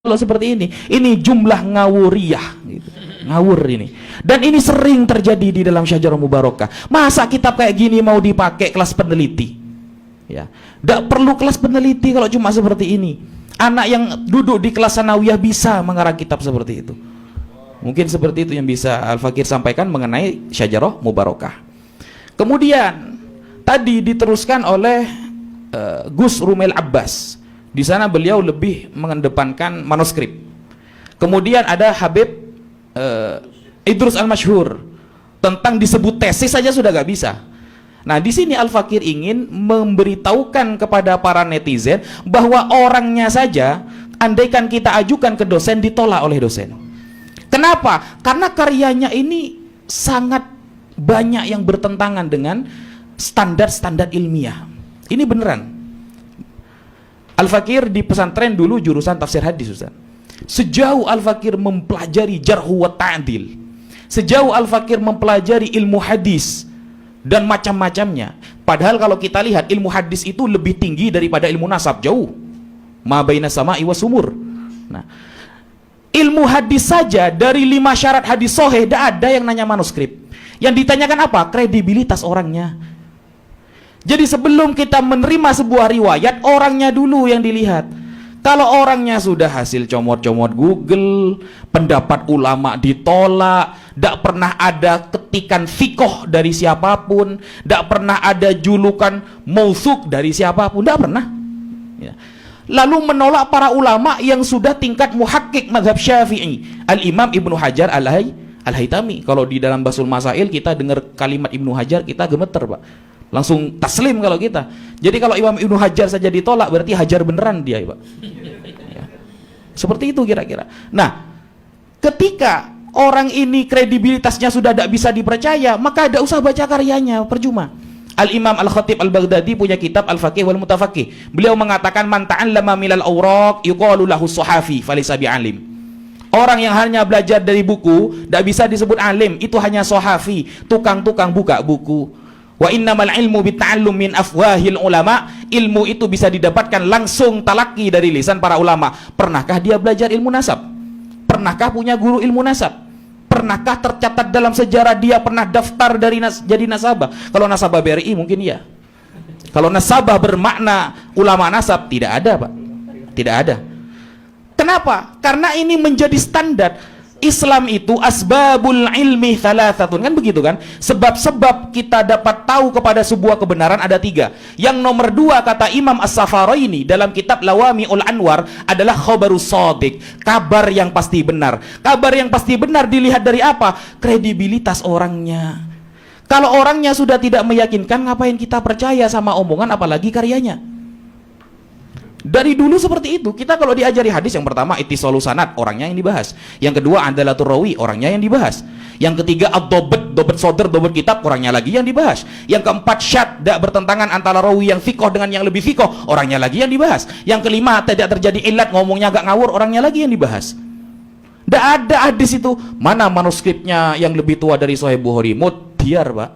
kalau seperti ini jumlah ngawuriyah gitu. Ngawur ini, dan ini sering terjadi di dalam Syajarah Mubarakah. Masa kitab kayak gini mau dipakai kelas peneliti? Ya, tidak perlu kelas peneliti kalau cuma seperti ini. Anak yang duduk di kelas sanawiyah bisa mengarang kitab seperti itu. Mungkin seperti itu yang bisa Al-Fakir sampaikan mengenai Syajarah Mubarakah. Kemudian tadi diteruskan oleh Gus Rumail Abbas. Di sana beliau lebih mengedepankan manuskrip. Kemudian ada Habib Idrus Al-Masyhur, tentang disebut tesis saja sudah gak bisa. Nah, di sini Al-Fakir ingin memberitahukan kepada para netizen bahwa orangnya saja, andaikan kita ajukan ke dosen, ditolak oleh dosen. Kenapa? Karena karyanya ini sangat banyak yang bertentangan dengan standar-standar ilmiah. Ini beneran. Al-Fakir di pesantren dulu jurusan tafsir hadis, Ustaz. Sejauh Al-Fakir mempelajari jarhu wa ta'dil, sejauh Al-Fakir mempelajari ilmu hadis dan macam-macamnya. Padahal kalau kita lihat ilmu hadis itu lebih tinggi daripada ilmu nasab, jauh. Ma baina sama'i wa sumur. Nah, ilmu hadis saja dari 5 syarat hadis sahih tidak ada yang nanya manuskrip. Yang ditanyakan apa? Kredibilitas orangnya. Jadi sebelum kita menerima sebuah riwayat, orangnya dulu yang dilihat. Kalau orangnya sudah hasil comot-comot Google, pendapat ulama ditolak, tidak pernah ada ketikan fikoh dari siapapun, tidak pernah ada julukan mausuk dari siapapun, tidak pernah. Ya. Lalu menolak para ulama yang sudah tingkat muhakkik mazhab Syafi'i, Al-Imam Ibnu Hajar Al-Haytami. Kalau di dalam Basul Masail kita dengar kalimat Ibnu Hajar, kita gemeter, Pak. Langsung taslim kalau kita. Jadi kalau Imam Ibnu Hajar saja ditolak, berarti Hajar beneran dia, Pak. Ya. Seperti itu kira-kira. Nah, ketika orang ini kredibilitasnya sudah tidak bisa dipercaya, maka tidak usah baca karyanya, percuma. Al-Imam Al-Khatib Al-Baghdadi punya kitab Al-Faqih wal Mutafaqih. Beliau mengatakan man ta'allama milal awraq yuqalu lahu sahafi falaysa bi'alim. Orang yang hanya belajar dari buku tidak bisa disebut alim, itu hanya sahafi, tukang-tukang buka buku. Wa innamal ilmu bita'allum min afwahil ulama. Ilmu itu bisa didapatkan langsung talaki dari lisan para ulama. Pernahkah dia belajar ilmu nasab? Pernahkah punya guru ilmu nasab? Pernahkah tercatat dalam sejarah dia pernah daftar dari jadi nasabah? Kalau nasabah BRI mungkin iya. Kalau nasabah bermakna ulama nasab, tidak ada, Pak. Tidak ada. Kenapa? Karena ini menjadi standar. Islam itu asbabul ilmi thalathatun, kan begitu kan? Sebab-sebab kita dapat tahu kepada sebuah kebenaran ada 3. Yang nomor 2 kata Imam As-Safaraini dalam kitab Lawami'ul Anwar adalah khabarus shadiq, kabar yang pasti benar. Kabar yang pasti benar dilihat dari apa? Kredibilitas orangnya. Kalau orangnya sudah tidak meyakinkan, ngapain kita percaya sama omongan apalagi karyanya? Dari dulu seperti itu. Kita kalau diajari hadis, yang pertama ittisalu sanad, orangnya yang dibahas. Yang kedua adalatul rawi, orangnya yang dibahas. Yang ketiga ad-dhabt, dhabt sodr, dhabt kitab, orangnya lagi yang dibahas. Yang keempat syad, tidak bertentangan antara rawi yang fikoh dengan yang lebih fikoh, orangnya lagi yang dibahas. Yang kelima tidak terjadi ilat, ngomongnya agak ngawur, orangnya lagi yang dibahas. Tidak ada hadis itu. Mana manuskripnya yang lebih tua dari Sahih Bukhari? Mudhiyar, Pak.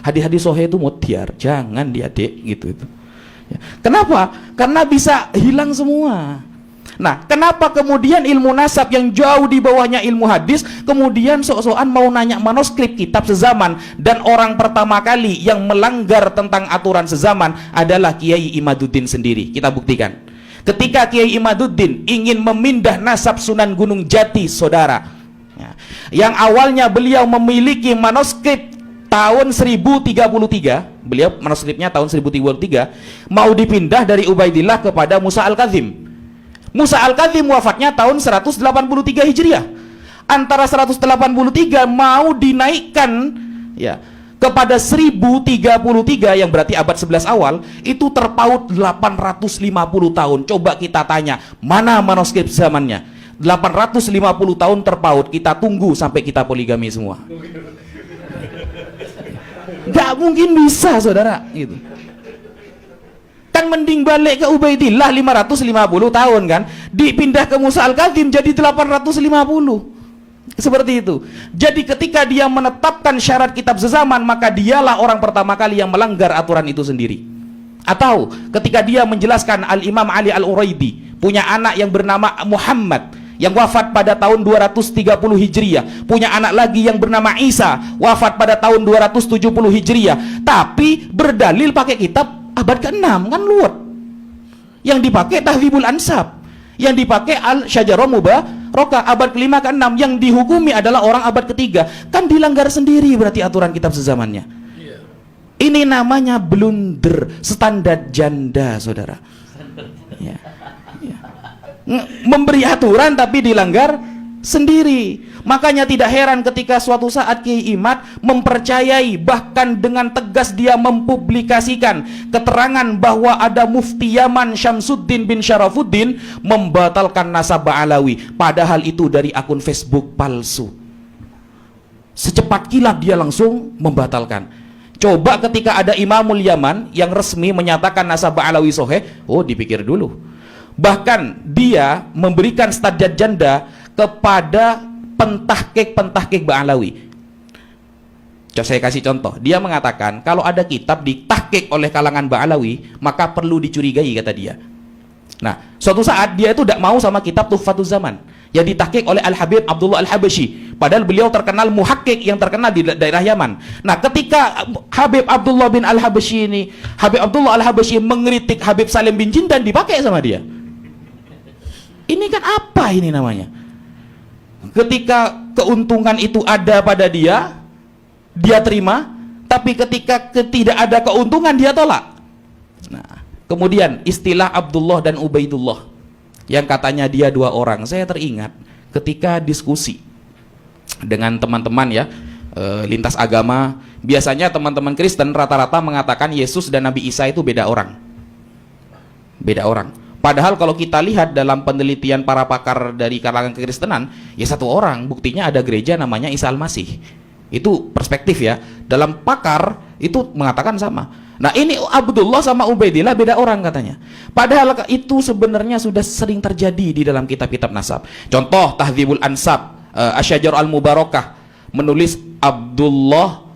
Hadis-hadis Sahih itu mudhiyar, jangan diadik gitu itu. Kenapa? Karena bisa hilang semua. Nah, kenapa kemudian ilmu nasab yang jauh di bawahnya ilmu hadis kemudian sok-sokan mau nanya manuskrip kitab sezaman? Dan orang pertama kali yang melanggar tentang aturan sezaman adalah Kiai Imaduddin sendiri. Kita buktikan. Ketika Kiai Imaduddin ingin memindah nasab Sunan Gunung Jati, saudara, yang awalnya beliau memiliki manuskrip tahun 1033, beliau manuskripnya tahun 1033, mau dipindah dari Ubaidillah kepada Musa Al-Kadzim. Musa Al-Kadzim wafatnya tahun 183 Hijriah. Antara 183 mau dinaikkan ya kepada 1033 yang berarti abad 11 awal, itu terpaut 850 tahun. Coba kita tanya, mana manuskrip zamannya? 850 tahun terpaut, kita tunggu sampai kita poligami semua. Gak mungkin bisa, saudara, gitu. Kan mending balik ke Ubaidillah 550 tahun kan, dipindah ke Musa Al-Kadzim jadi 850. Seperti itu. Jadi ketika dia menetapkan syarat kitab sezaman, maka dialah orang pertama kali yang melanggar aturan itu sendiri. Atau ketika dia menjelaskan Al-Imam Ali Al-Uraidi punya anak yang bernama Muhammad yang wafat pada tahun 230 Hijriah, punya anak lagi yang bernama Isa wafat pada tahun 270 Hijriah, tapi berdalil pakai kitab abad ke-6, kan luwet. Yang dipakai Tahdzibul Ansab, yang dipakai Al-Syajarah Mubarakah abad ke-5 ke-6, yang dihukumi adalah orang abad ke-3. Kan dilanggar sendiri berarti aturan kitab sezamannya. Ini namanya blunder, standar janda, saudara. Ya. Ya. Memberi aturan tapi dilanggar sendiri. Makanya tidak heran ketika suatu saat Kiai Imad mempercayai, bahkan dengan tegas dia mempublikasikan keterangan bahwa ada Mufti Yaman Syamsuddin bin Syarafuddin membatalkan nasab Ba'alawi, padahal itu dari akun Facebook palsu. Secepat kilat dia langsung membatalkan. Coba ketika ada Imamul Yaman yang resmi menyatakan nasab Ba'alawi soheh, oh dipikir dulu. Bahkan dia memberikan standar janda kepada pentahkik Ba'alawi. Saya kasih contoh. Dia mengatakan kalau ada kitab ditahkik oleh kalangan Ba'alawi maka perlu dicurigai, kata dia. Nah, suatu saat dia itu tidak mau sama kitab Tuhfatuz Zaman yang ditahkik oleh Al-Habib Abdullah Al-Habashi, padahal beliau terkenal muhakkik yang terkenal di daerah Yaman. Nah, ketika Habib Abdullah bin Al-Habashi ini, Habib Abdullah Al-Habashi mengkritik Habib Salim bin Jindan, dipakai sama dia. Ini kan apa ini namanya? Ketika keuntungan itu ada pada dia, dia terima, tapi ketika tidak ada keuntungan dia tolak. Nah, kemudian istilah Abdullah dan Ubaidullah yang katanya dia dua orang, saya teringat ketika diskusi dengan teman-teman ya, lintas agama. Biasanya teman-teman Kristen rata-rata mengatakan Yesus dan Nabi Isa itu beda orang. Beda orang. Padahal kalau kita lihat dalam penelitian para pakar dari kalangan kekristenan, ya satu orang, buktinya ada gereja namanya Isa Al-Masih. Itu perspektif ya. Dalam pakar itu mengatakan sama. Nah, ini Abdullah sama Ubaidillah beda orang katanya. Padahal itu sebenarnya sudah sering terjadi di dalam kitab-kitab nasab. Contoh Tahdzibul Ansab, Asy-Syajarah Al-Mubarakah menulis Abdullah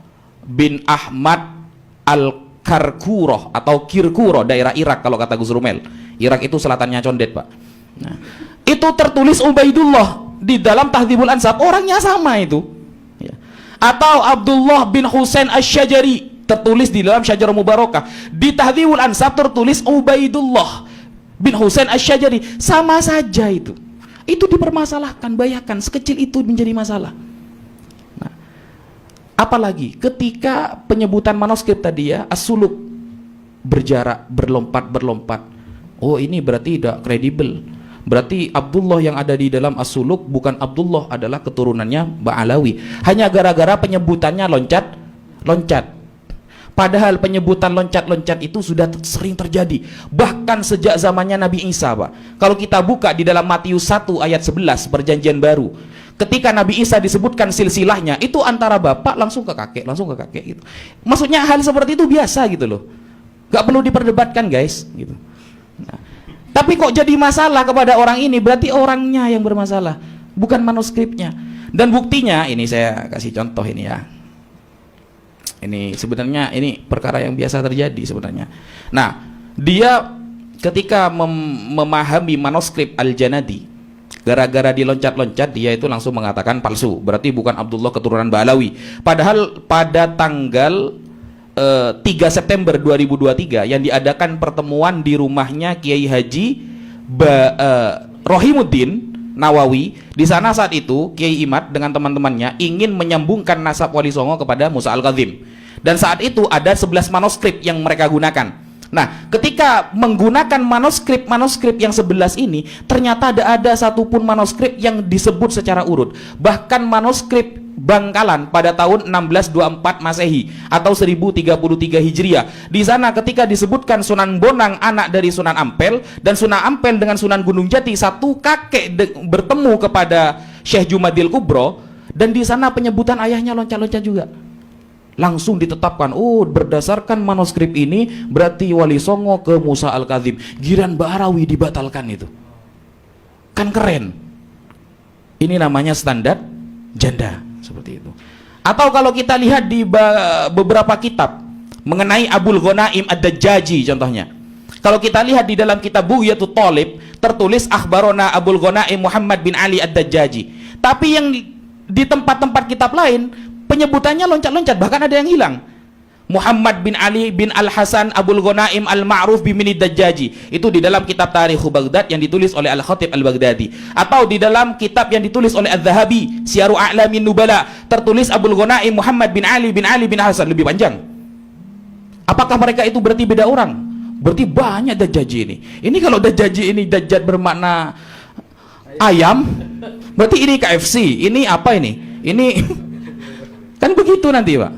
bin Ahmad Al-Karkuroh atau Kirkuroh, daerah Irak kalau kata Gus Rumel. Irak itu selatannya Condet, Pak. Nah, itu tertulis Ubaidullah di dalam Tahdzibul Ansab, orangnya sama itu. Ya. Atau Abdullah bin Husain Asy-Syajari tertulis di dalam Syajarah Mubarakah. Di Tahdzibul Ansab tertulis Ubaidullah bin Husain Asy-Syajari, sama saja itu. Itu dipermasalahkan, bayangkan sekecil itu menjadi masalah. Nah, apalagi ketika penyebutan manuskrip tadi ya, as-suluk berjarak, berlompat. Oh, ini berarti tidak kredibel. Berarti Abdullah yang ada di dalam as-suluk bukan Abdullah, adalah keturunannya Ba'alawi. Hanya gara-gara penyebutannya loncat. Padahal penyebutan loncat-loncat itu sudah sering terjadi, bahkan sejak zamannya Nabi Isa, Pak. Kalau kita buka di dalam Matius 1 ayat 11 Perjanjian Baru, ketika Nabi Isa disebutkan silsilahnya, itu antara bapak langsung ke kakek gitu. Maksudnya hal seperti itu biasa gitu loh, gak perlu diperdebatkan guys gitu. Nah, tapi kok jadi masalah kepada orang ini, berarti orangnya yang bermasalah, bukan manuskripnya. Dan buktinya ini saya kasih contoh ini ya. Ini sebenarnya ini perkara yang biasa terjadi sebenarnya. Nah, dia ketika memahami manuskrip Al-Janadi, gara-gara diloncat-loncat dia itu langsung mengatakan palsu, berarti bukan Abdullah keturunan Ba'alawi. Padahal pada tanggal 3 September 2023 yang diadakan pertemuan di rumahnya Kiai Haji Rohimuddin Nawawi, di sana saat itu Kiai Imad dengan teman-temannya ingin menyambungkan nasab Wali Songo kepada Musa Al-Kadzim, dan saat itu ada 11 manuskrip yang mereka gunakan. Nah, ketika menggunakan manuskrip yang 11 ini, ternyata tidak ada satupun manuskrip yang disebut secara urut. Bahkan manuskrip Bangkalan pada tahun 1624 Masehi atau 1033 Hijriah. Di sana ketika disebutkan Sunan Bonang anak dari Sunan Ampel, dan Sunan Ampel dengan Sunan Gunung Jati satu kakek bertemu kepada Syekh Jumadil Kubro, dan di sana penyebutan ayahnya loncat-loncat juga. Langsung ditetapkan, oh berdasarkan manuskrip ini berarti Wali Songo ke Musa Al-Kadzim. Giran Ba'alawi dibatalkan itu. Kan keren. Ini namanya standar janda seperti itu. Atau kalau kita lihat di beberapa kitab, mengenai Abul Ghanaim Ad-Dajjaji contohnya. Kalau kita lihat di dalam kitab Bugyatul Talib tertulis akhbarona Abul Ghanaim Muhammad bin Ali Ad-Dajjaji. Tapi yang di tempat-tempat kitab lain penyebutannya loncat-loncat, bahkan ada yang hilang. Muhammad bin Ali bin Al-Hasan Abul Ghanaim Al-Ma'ruf bin Dajjaji. Itu di dalam kitab Tarikh Baghdad yang ditulis oleh Al-Khatib Al-Baghdadi. Atau di dalam kitab yang ditulis oleh Adz-Dzahabi, Syiaru A'lamin Nubala, tertulis Abul Ghanaim Muhammad bin Ali bin Hasan, lebih panjang. Apakah mereka itu berarti beda orang? Berarti banyak Dajjaji ini. Ini kalau Dajjaji ini Dajjat bermakna ayam, berarti ini KFC. Ini apa ini? Ini kan begitu nanti, Pak.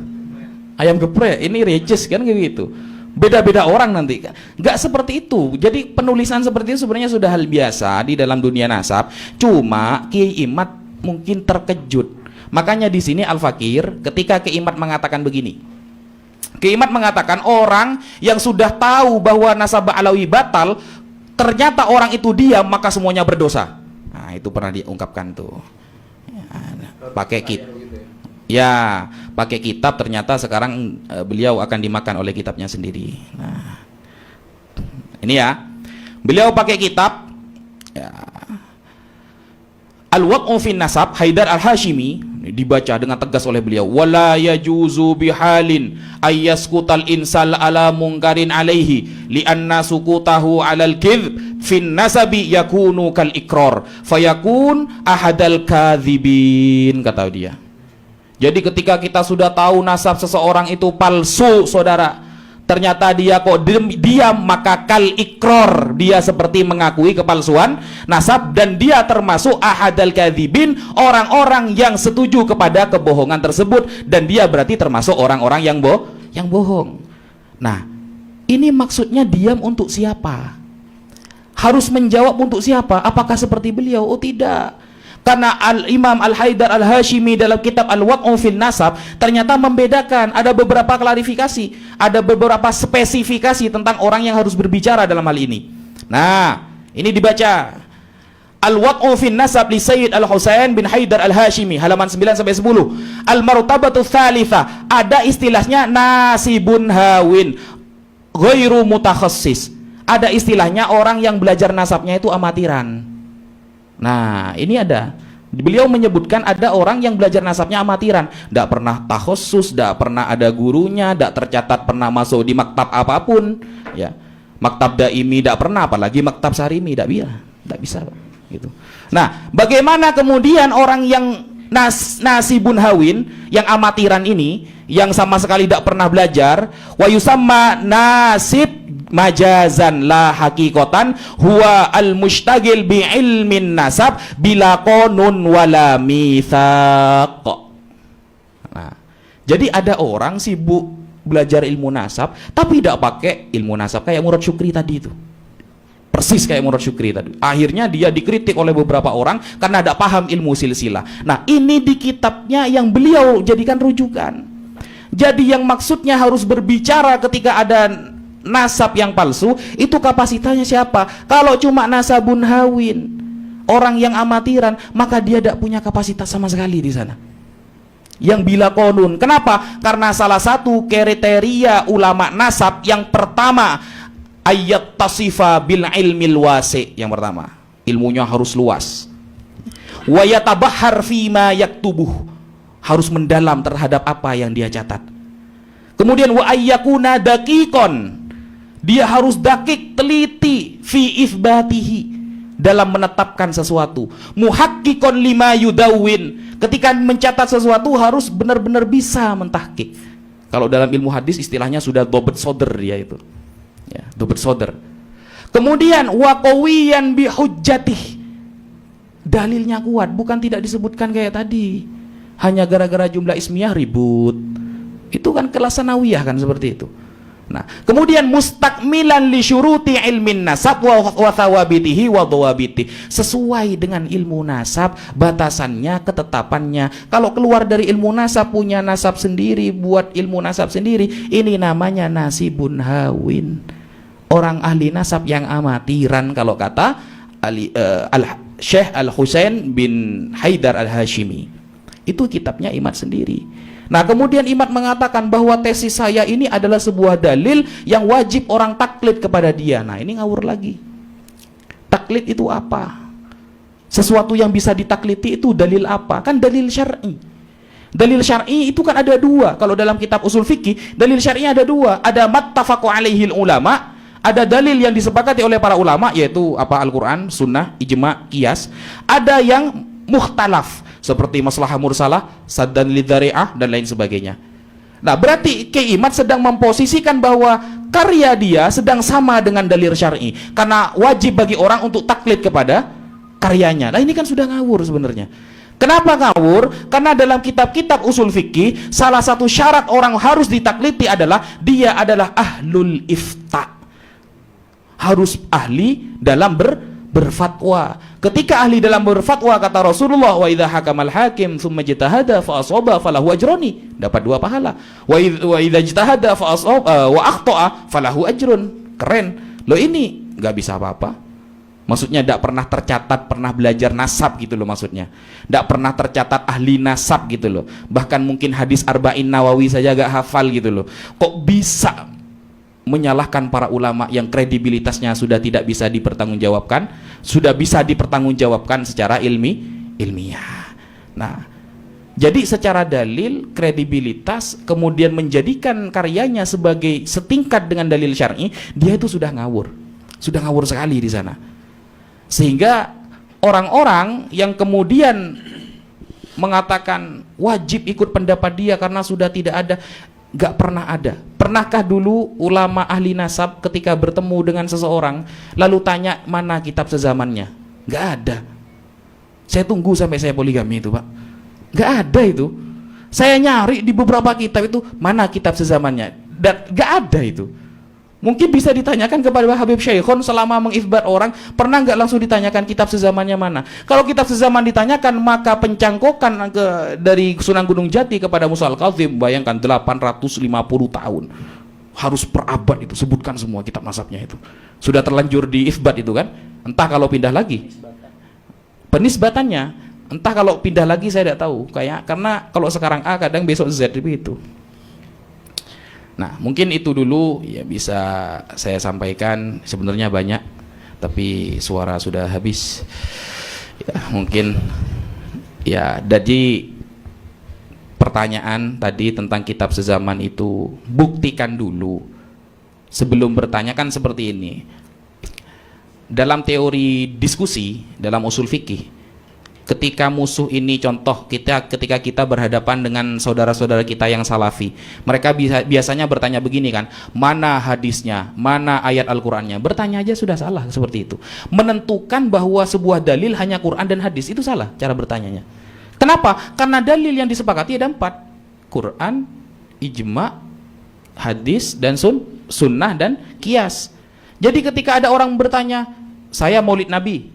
Ayam geprek, ini rejes kan gitu. Beda-beda orang nanti. Nggak seperti itu. Jadi penulisan seperti itu sebenarnya sudah hal biasa di dalam dunia nasab. Cuma Kiai Imad mungkin terkejut. Makanya di sini Al-Fakir ketika Kiai Imad mengatakan begini. Kiai Imad mengatakan orang yang sudah tahu bahwa nasab Alawi batal, ternyata orang itu diam, maka semuanya berdosa. Nah, itu pernah diungkapkan tuh. Pakai pakai kitab, ternyata sekarang beliau akan dimakan oleh kitabnya sendiri. Nah, ini ya, beliau pakai kitab ya, Al-Wad'u fin Nasab Haidar Al-Hashimi, dibaca dengan tegas oleh beliau, wala yajuzu bihalin ayyaskutal insal ala munkarin alaihi lianna sukutahu alal kidhb fin nasabi yakunu kal ikrar fayakun ahadal kadhibin, kata dia. Jadi ketika kita sudah tahu nasab seseorang itu palsu, saudara, ternyata dia kok diam, maka kal ikror, dia seperti mengakui kepalsuan nasab, dan dia termasuk ahadal kadzibin, orang-orang yang setuju kepada kebohongan tersebut, dan dia berarti termasuk orang-orang yang bohong. Nah, ini maksudnya diam untuk siapa? Harus menjawab untuk siapa? Apakah seperti beliau? Oh tidak. Karena Al-Imam Al-Haidar Al-Hashimi dalam kitab Al-Wad'u fil Nasab ternyata membedakan, ada beberapa klarifikasi, ada beberapa spesifikasi tentang orang yang harus berbicara dalam hal ini. Nah, ini dibaca Al-Wad'u fil Nasab li Sayyid Al-Husain bin Haidar Al-Hashimi, halaman 9-10. Al-Martabatu Tsalitsah, ada istilahnya nasibun hawin ghairu mutakhassis. Ada istilahnya orang yang belajar nasabnya itu amatiran. Nah, ini ada. Beliau menyebutkan ada orang yang belajar nasabnya amatiran, tidak pernah takhusus, tidak pernah ada gurunya, tidak tercatat pernah masuk di maktab apapun, ya. Maktab daimi tidak pernah, apalagi maktab sarimi, tidak bisa, gitu. Nah, bagaimana kemudian orang yang nasibun hawin, yang amatiran ini, yang sama sekali tidak pernah belajar, wa yusamma nasib majazan la hakikotan huwa al-mushtagil bi ilmin nasab bila qanun wala mitsaq. Nah, jadi ada orang sibuk belajar ilmu nasab tapi tidak pakai ilmu nasab, kayak Murad Syukri tadi itu. Persis kayak Murad Syukri tadi. Akhirnya dia dikritik oleh beberapa orang karena tidak paham ilmu silsilah. Nah, ini di kitabnya yang beliau jadikan rujukan. Jadi yang maksudnya harus berbicara ketika ada nasab yang palsu, itu kapasitasnya siapa? Kalau cuma nasabun hawin, orang yang amatiran, maka dia tidak punya kapasitas sama sekali di sana. Yang bila konun. Kenapa? Karena salah satu kriteria ulama nasab yang pertama, ayat tasifa bil ilmil wasi. Yang pertama, ilmunya harus luas. Wa yatabahhar fima yaktubuh, harus mendalam terhadap apa yang dia catat. Kemudian wa ayyakuna daqiqon, dia harus dakik, teliti fi ifbatihi, dalam menetapkan sesuatu. Muhakkikon lima yudawin, ketika mencatat sesuatu harus benar-benar bisa mentahkik. Kalau dalam ilmu hadis istilahnya sudah dobet soder dia itu, ya, dobet soder. Kemudian waqawiyan bihujjatih, dalilnya kuat, bukan tidak disebutkan kayak tadi hanya gara-gara jumlah ismiyah ribut. Itu kan kelas sanawiyah kan seperti itu. Nah, kemudian mustakmilan li syuruti ilmin nasab wa thawabitihi wa dhawabiti, sesuai dengan ilmu nasab, batasannya, ketetapannya. Kalau keluar dari ilmu nasab, punya nasab sendiri, buat ilmu nasab sendiri, ini namanya nasibun hawin, orang ahli nasab yang amatiran, kalau kata Syekh Al-Husain bin Haidar Al-Hashimi. Itu kitabnya Imad sendiri. Nah, kemudian Imad mengatakan bahwa tesis saya ini adalah sebuah dalil yang wajib orang taklid kepada dia. Nah, ini ngawur lagi. Taklid itu apa? Sesuatu yang bisa ditakliti itu dalil apa? Kan dalil syar'i. Dalil syar'i itu kan ada dua. Kalau dalam kitab usul fikih, dalil syar'i ada dua. Ada mattafaqu alaihil ulama, ada dalil yang disepakati oleh para ulama, yaitu apa? Al-Quran, sunnah, ijma, qiyas. Ada yang mukhtalaf, seperti maslahah mursalah, saddan lidzari'ah, dan lain sebagainya. Nah, berarti Kiai Imad sedang memposisikan bahwa karya dia sedang sama dengan dalil syar'i, karena wajib bagi orang untuk taklid kepada karyanya. Nah, ini kan sudah ngawur sebenarnya. Kenapa ngawur? Karena dalam kitab-kitab usul fikih, salah satu syarat orang harus ditakliti adalah dia adalah ahlul ifta, harus ahli dalam berfatwa. Ketika ahli dalam berfatwa, kata Rasulullah, wa idza hakamal hakim tsumma ijtahada fa asaba falahu ajrani, dapat 2 pahala. Wa idza ijtahada fa asaba wa akhta'a falahu ajrun. Keren. Loh, ini enggak bisa apa-apa. Maksudnya tidak pernah tercatat pernah belajar nasab gitu loh, maksudnya tidak pernah tercatat ahli nasab gitu loh. Bahkan mungkin hadis Arba'in Nawawi saja gak hafal gitu loh. Kok bisa menyalahkan para ulama yang kredibilitasnya sudah tidak bisa dipertanggungjawabkan, sudah bisa dipertanggungjawabkan secara ilmiah. Nah, jadi secara dalil, kredibilitas, kemudian menjadikan karyanya sebagai setingkat dengan dalil syar'i, dia itu sudah ngawur sekali di sana. Sehingga orang-orang yang kemudian mengatakan wajib ikut pendapat dia karena sudah tidak ada, gak pernah ada. Pernahkah dulu ulama ahli nasab ketika bertemu dengan seseorang lalu tanya mana kitab sezamannya? Gak ada. Saya tunggu sampai saya poligami itu, Pak. Gak ada itu. Saya nyari di beberapa kitab itu mana kitab sezamannya, dan gak ada itu. Mungkin bisa ditanyakan kepada Habib Syekhon selama mengifbat orang, pernah nggak langsung ditanyakan kitab sezamannya mana? Kalau kitab sezaman ditanyakan, maka pencangkokan dari Sunan Gunung Jati kepada Musa Al-Kadzim, bayangkan 850 tahun, harus per abad itu, sebutkan semua kitab nasabnya itu. Sudah terlanjur diifbat itu kan? Entah kalau pindah lagi penisbatannya, entah kalau pindah lagi saya tidak tahu. Karena kalau sekarang A, kadang besok Z itu. Nah, mungkin itu dulu ya bisa saya sampaikan. Sebenarnya banyak, tapi suara sudah habis. Ya, mungkin ya, jadi pertanyaan tadi tentang kitab sezaman itu buktikan dulu sebelum bertanya. Kan seperti ini. Dalam teori diskusi dalam usul fikih, ketika musuh ini, contoh ketika kita berhadapan dengan saudara-saudara kita yang salafi, mereka biasanya bertanya begini kan, mana hadisnya, mana ayat Al-Qur'annya. Bertanya aja sudah salah seperti itu. Menentukan bahwa sebuah dalil hanya Quran dan hadis, itu salah cara bertanyanya. Kenapa? Karena dalil yang disepakati ada 4, Quran, ijma, hadis, dan sunnah, dan qiyas. Jadi ketika ada orang bertanya, saya maulid Nabi,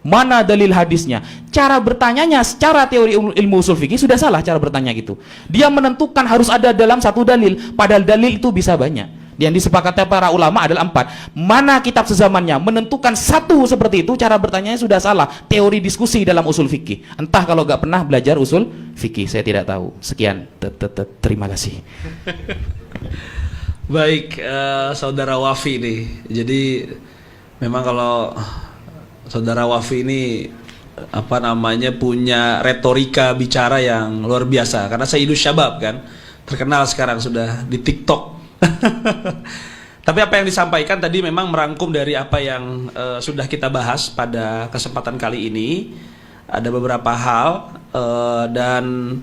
mana dalil hadisnya? Cara bertanyanya secara teori ilmu usul fikih sudah salah cara bertanya gitu. Dia menentukan harus ada dalam satu dalil, padahal dalil itu bisa banyak. Yang disepakati para ulama adalah 4. Mana kitab sezamannya? Menentukan satu seperti itu, cara bertanyanya sudah salah. Teori diskusi dalam usul fikih. Entah kalau gak pernah belajar usul fikih, saya tidak tahu. Sekian, terima kasih. Baik, saudara Wafi nih. Jadi memang kalau saudara Wafi ini punya retorika bicara yang luar biasa, karena Sayyidus Syabab kan, terkenal sekarang sudah di TikTok. Tapi apa yang disampaikan tadi memang merangkum dari apa yang sudah kita bahas pada kesempatan kali ini. Ada beberapa hal dan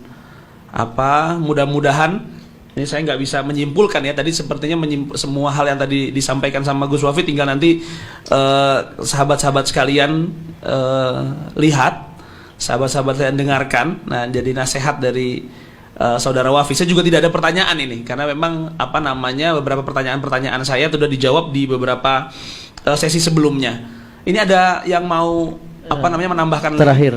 mudah-mudahan ini saya nggak bisa menyimpulkan ya, tadi sepertinya semua hal yang tadi disampaikan sama Gus Wafi, tinggal nanti sahabat-sahabat sekalian lihat, sahabat-sahabat sekalian dengarkan. Nah, jadi nasihat dari saudara Wafi. Saya juga tidak ada pertanyaan ini, karena memang beberapa pertanyaan-pertanyaan saya sudah dijawab di beberapa sesi sebelumnya. Ini ada yang mau menambahkan terakhir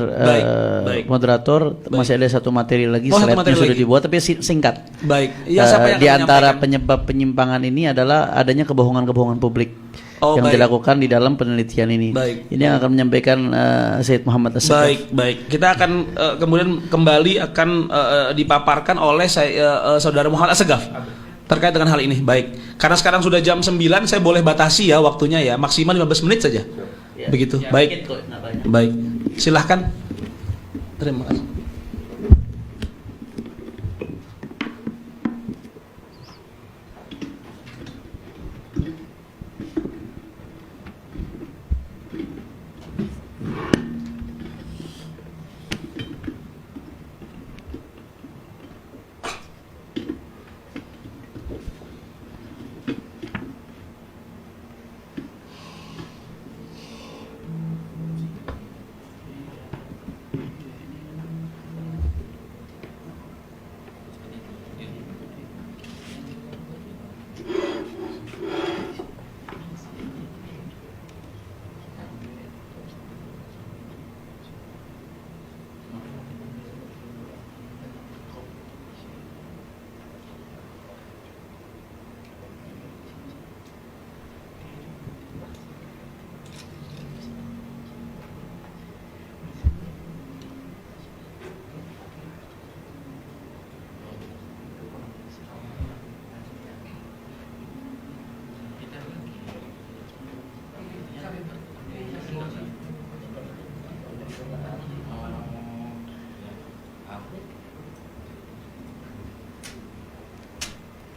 baik. Moderator, baik. Masih ada satu materi lagi, slide-nya sudah dibuat tapi singkat. Baik. Ya, siapa yang di antara penyebab penyimpangan ini adalah adanya kebohongan-kebohongan publik. Oh, yang baik. dilakukan di dalam penelitian ini. Baik. Ini yang akan menyampaikan Syed Muhammad As-Sagaf. Baik. Kita akan kemudian kembali akan dipaparkan oleh saudara Muhammad As-Sagaf terkait dengan hal ini. Baik. Karena sekarang sudah jam 9, saya boleh batasi ya waktunya ya, maksimal 15 menit saja. Ya, Begitu. ya, Baik. dikit kok, nggak banyak. Baik. Silahkan. Terima kasih.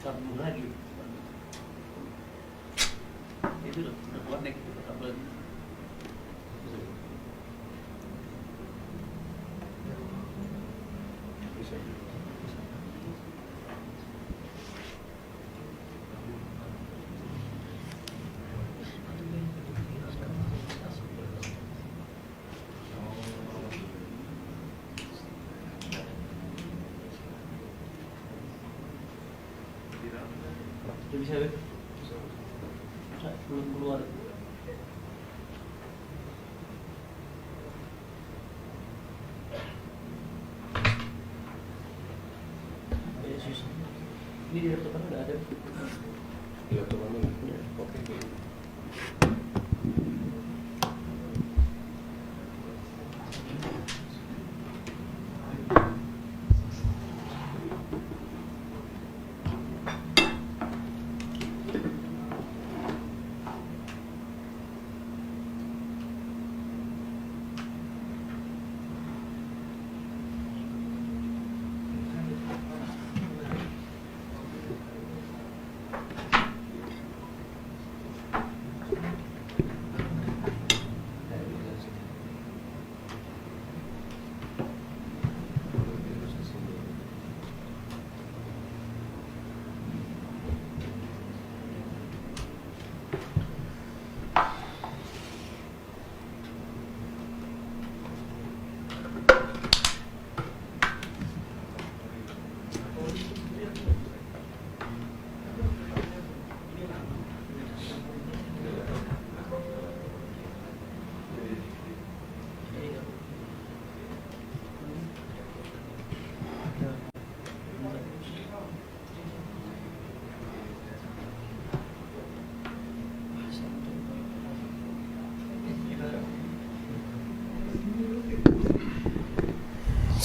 Sambung lagi. Itu udah connect kabel. Bisa belum keluar. Ini di laptop udah ada. Di laptop mana? Oke.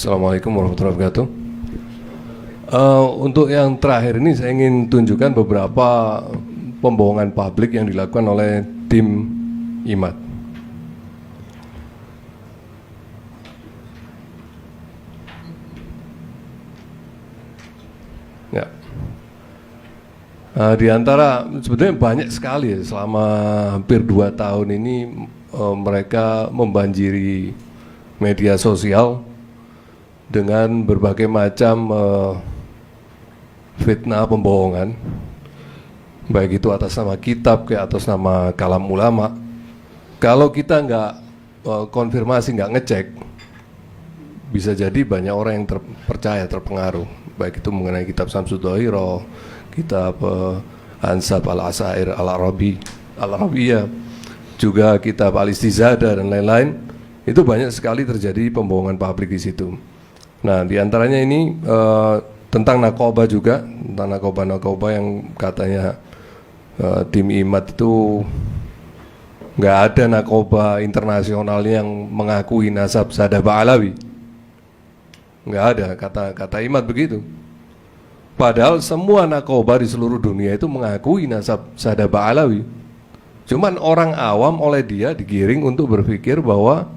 Assalamualaikum warahmatullahi wabarakatuh. Untuk yang terakhir ini saya ingin tunjukkan beberapa pembohongan publik yang dilakukan oleh tim IMAT. Ya. Di antara sebetulnya banyak sekali ya, selama hampir 2 tahun ini mereka membanjiri media sosial dengan berbagai macam fitnah pembohongan, baik itu atas nama kitab kayak atas nama kalam ulama. Kalau kita nggak konfirmasi, nggak ngecek, bisa jadi banyak orang yang terpercaya, terpengaruh, baik itu mengenai kitab Samsud Dohiro, kitab Ansab Al-Asair Al-Arabiyah, juga kitab Al-Istizadah dan lain-lain. Itu banyak sekali terjadi pembohongan publik di situ. Nah, diantaranya ini tentang narkoba juga, tentang narkoba yang katanya tim IMAT itu nggak ada nakoba internasional yang mengakui nasab Sadabah Alawi. Nggak ada, kata Imad begitu. Padahal semua nakoba di seluruh dunia itu mengakui nasab Sadabah Alawi. Cuman orang awam oleh dia digiring untuk berpikir bahwa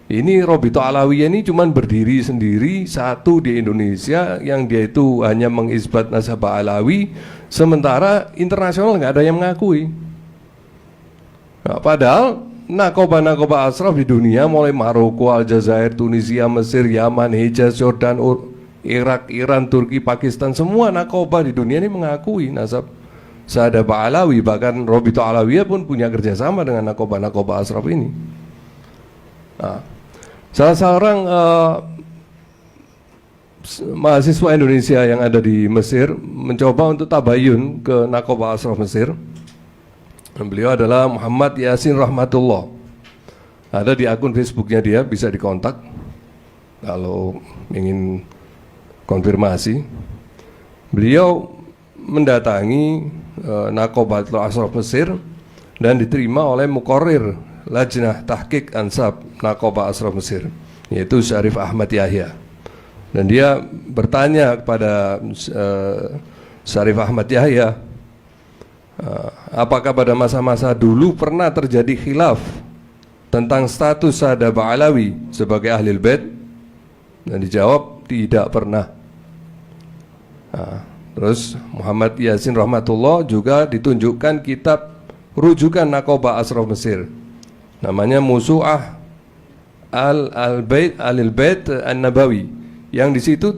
ini Robito Alawiyah ini cuman berdiri sendiri satu di Indonesia, yang dia itu hanya mengisbat nasabah Alawi, sementara internasional nggak ada yang mengakui. Nah, padahal nakoba asraf di dunia mulai Maroko, Aljazair, Tunisia, Mesir, Yaman, Hijaz, Jordan, Irak, Iran, Turki, Pakistan, semua nakoba di dunia ini mengakui nasab Sadabah Alawi. Bahkan Robito Alawiyah pun punya kerjasama dengan nakoba asraf ini. Nah, salah seorang mahasiswa Indonesia yang ada di Mesir mencoba untuk tabayun ke nakoba asraf Mesir. Beliau adalah Muhammad Yasin Rahmatullah. Ada di akun Facebooknya dia, bisa dikontak kalau ingin konfirmasi. Beliau mendatangi Nakobatul Asraf Mesir dan diterima oleh Muqarrir Lajnah Tahqiq Ansab Nakoba Asraf Mesir, yaitu Syarif Ahmad Yahya. Dan dia bertanya kepada Syarif Ahmad Yahya, apakah pada masa-masa dulu pernah terjadi khilaf tentang status Sadabah Alawi sebagai Ahlul Bait? Dan dijawab, tidak pernah. Terus Muhammad Yasin Rahmatullah juga ditunjukkan kitab rujukan Nakoba Asraf Mesir, namanya Musu'ah Al-Bait An-Nabawi, yang di situ